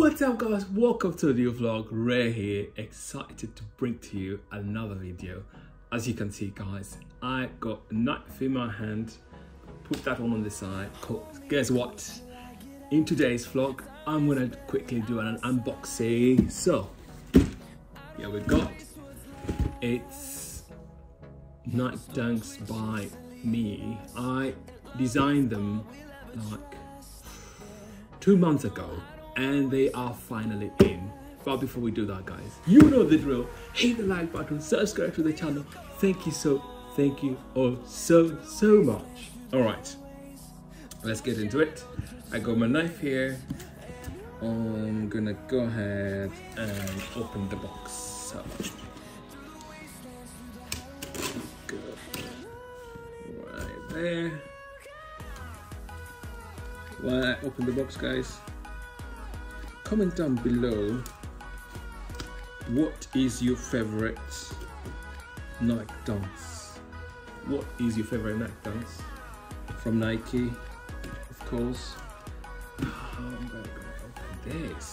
What's up guys, welcome to a new vlog. Ray here, excited to bring to you another video. As you can see guys, I got a knife in my hand, put that one on the side. Guess what, in today's vlog I'm gonna quickly do an unboxing. So here we got, it's Nike Dunks by me. I designed them like 2 months ago and they are finally in. But before we do that guys, you know the drill. Hit the like button, subscribe to the channel. Thank you all so much. All right, let's get into it. I got my knife here. I'm gonna go ahead and open the box. So go right there. While I open the box guys, comment down below what is your favorite Nike Dunks. What is your favorite Nike Dunks from Nike, of course. I'm gonna go open this.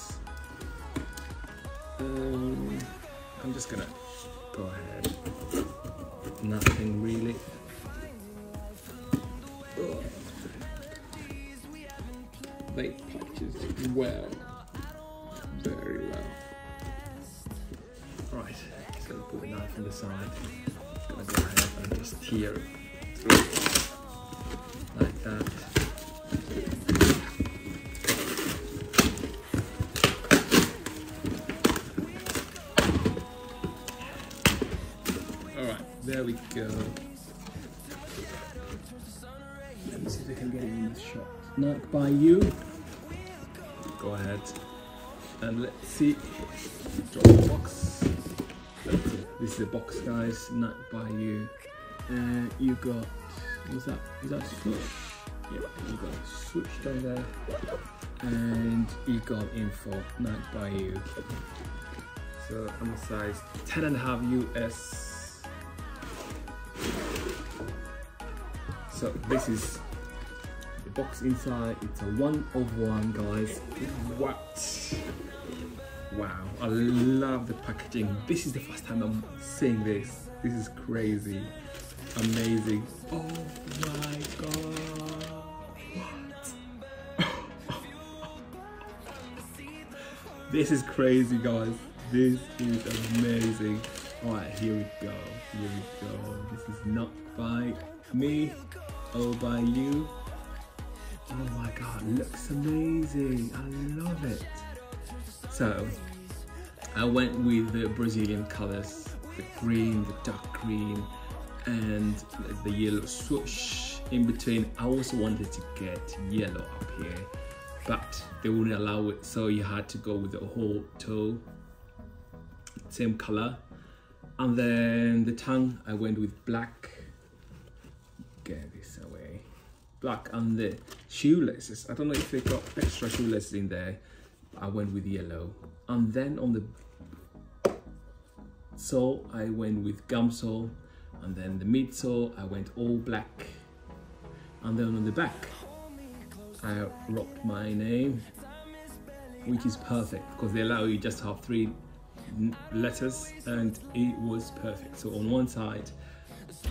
I'm just gonna go ahead. Nothing really. Oh. They packaged well, very well. Alright, so put the knife on the side. I'm gonna go ahead and just tear it through like that. Alright, there we go. Let me see if I can get it in the shot. Nike by you. Go ahead and let's see. Drop the box. This is the box, guys. Nike by you. And you got, was that swoosh? Yeah, you got swoosh down there. And you got info, Nike by you. So I'm a size 10.5 US. So this is the box inside. It's a 1 of 1 guys. What? Wow, I love the packaging. This is the first time I'm seeing this. This is crazy, amazing. Oh my god, what? This is crazy guys, this is amazing. All right, here we go. This is not by me or by you. Oh my god, looks amazing. I love it. So I went with the Brazilian colors, the green, the dark green, and the yellow swoosh in between. I also wanted to get yellow up here, but they wouldn't allow it, so you had to go with the whole toe, same color. And then the tongue, I went with black. Get this away. Black. And the shoelaces, I don't know if they got extra shoelaces in there. I went with yellow. And then on the sole I went with gum sole, and then the midsole I went all black, and then on the back I wrote my name, which is perfect because they allow you just to have 3 letters, and it was perfect. So on one side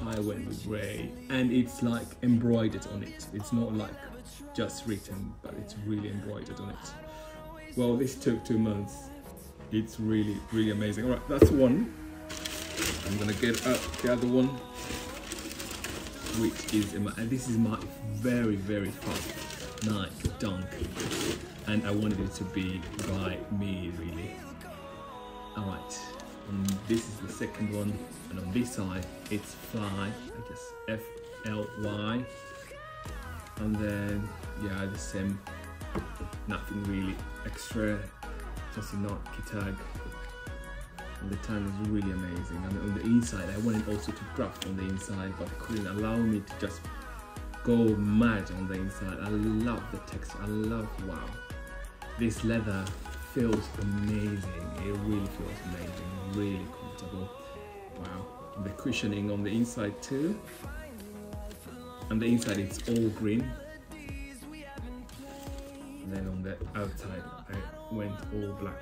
I went with Ray, and it's like embroidered on it. It's not like just written, but it's really embroidered on it. Well, this took 2 months. It's really amazing. All right, that's one. I'm gonna get up the other one, which is and this is my very first Nike Dunk, and I wanted it to be by me really. All right, and this is the second one, and on this side it's Fly, I guess FLY, and then yeah, the same. Nothing really extra, just a Nike tag, and the tag is really amazing. And on the inside, I wanted also to graft on the inside, but couldn't allow me to just go mad on the inside. I love the texture. I love, wow, this leather feels amazing. It really feels amazing, really comfortable. Wow, and the cushioning on the inside too. And the inside it's all green. And then on the outside I went all black,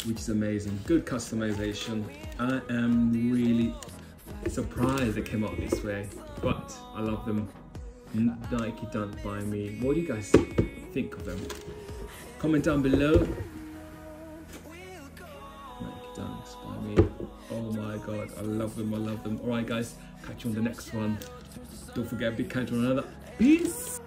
which is amazing. Good customization. I am really surprised they came out this way, but I love them. Nike Dunk by me. What do you guys think of them? Comment down below. Nike Dunks by me. Oh my god, I love them, I love them. Alright guys, catch you on the next one. Don't forget, big count on another. Peace!